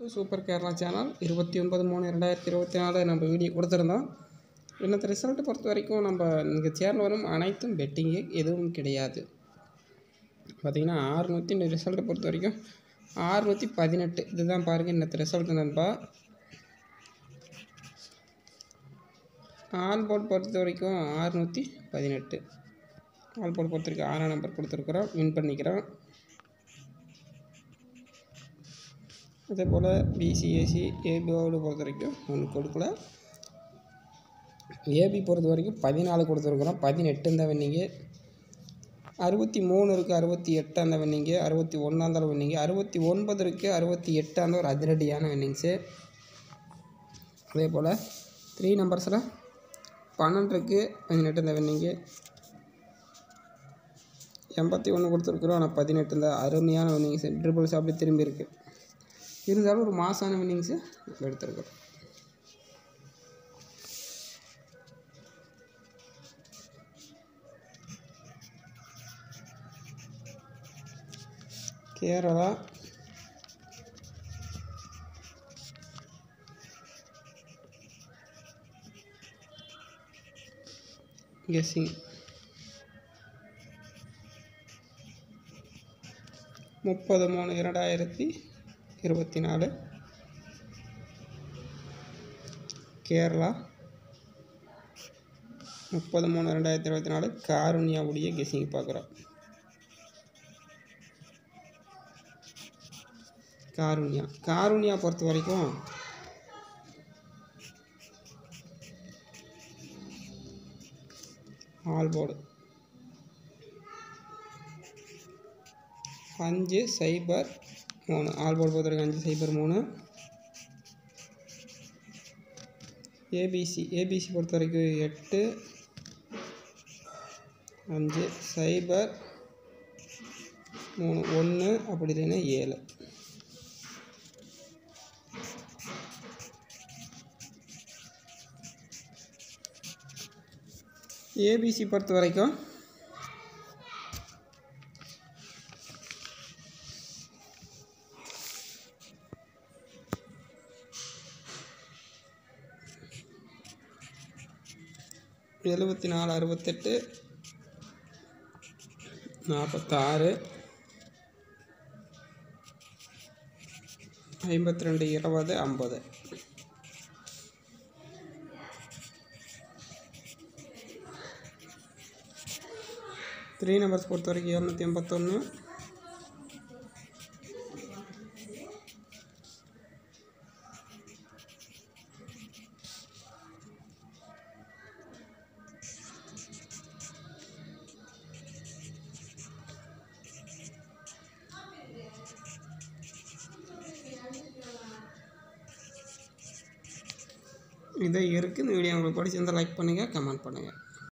Super Kerala channel 29/3/2024 நம்ம video கொடுத்துருந்தோம். இன்னத்த result பொறுத்த வரைக்கும் நம்ம இங்கே சேனல் வரும் அனைத்தும் பெட்டிங்கு எதுவும் கிடையாது. பார்த்திங்கன்னா 600 ரிசல்ட்டை பொறுத்த வரைக்கும் 618 இதுதான் பாருங்கள் இன்னத்த ரிசல்ட்டு நண்பா. ஆல் போர்ட் பொறுத்த வரைக்கும் 618 ஆல் போர்ட் பொறுத்த வரைக்கும் 6ஆம் நம்பர் கொடுத்துருக்குறோம், வின் பண்ணிக்கிறோம். அதே போல் பிசிஏசி ஏபிஓவில் பொறுத்த வரைக்கும் ஒன்று கொடுக்கல. ஏபி பொறுத்த வரைக்கும் 14 கொடுத்துருக்குறோம், 18 தான் வின்னிங்கு. 63 இருக்குது, 68 அந்த வின்னிங்கு. 61 அந்த வின்னிங்கு. 69 இருக்குது, 68 அந்த ஒரு அதிரடியான வின்னிங்ஸு. அதே போல் 3 நம்பர்ஸில் 12 இருக்குது, 18 இந்த வின்னிங்கு. 81 கொடுத்துருக்குறோம், ஆனால் 18 இந்த அருமையான வின்னிங்ஸு. ட்ரிபிள்ஸ் அப்படி திரும்பி இருக்குது, இருந்தாலும் ஒரு மாசான வின்னிங்ஸு எடுத்துருக்கோம். கேரளா கெஸ்ஸிங் 30/3/2024 கேரளா 30/3/2024 காருண்யாவுடைய கெஸ்ஸிங் பார்க்குறோம். காருண்யா பொறுத்த வரைக்கும் ஆல் போர்டு 503 ஆல் போர்டு பொறுத்த வரைக்கும் 503. ஏபிசி பொறுத்த வரைக்கும் 8 5 0 3 1 அப்படி இல்லைன்னா 7. ஏபிசி பொறுத்த வரைக்கும் 74 68 46 52 20 50. த்ரீ நம்பர்ஸ் பொறுத்த வரைக்கும் 281 இதை இருக்குது. இந்த வீடியோ உங்களுக்கு பிடிச்சிருந்தால் லைக் பண்ணுங்கள், கமெண்ட் பண்ணுங்கள்.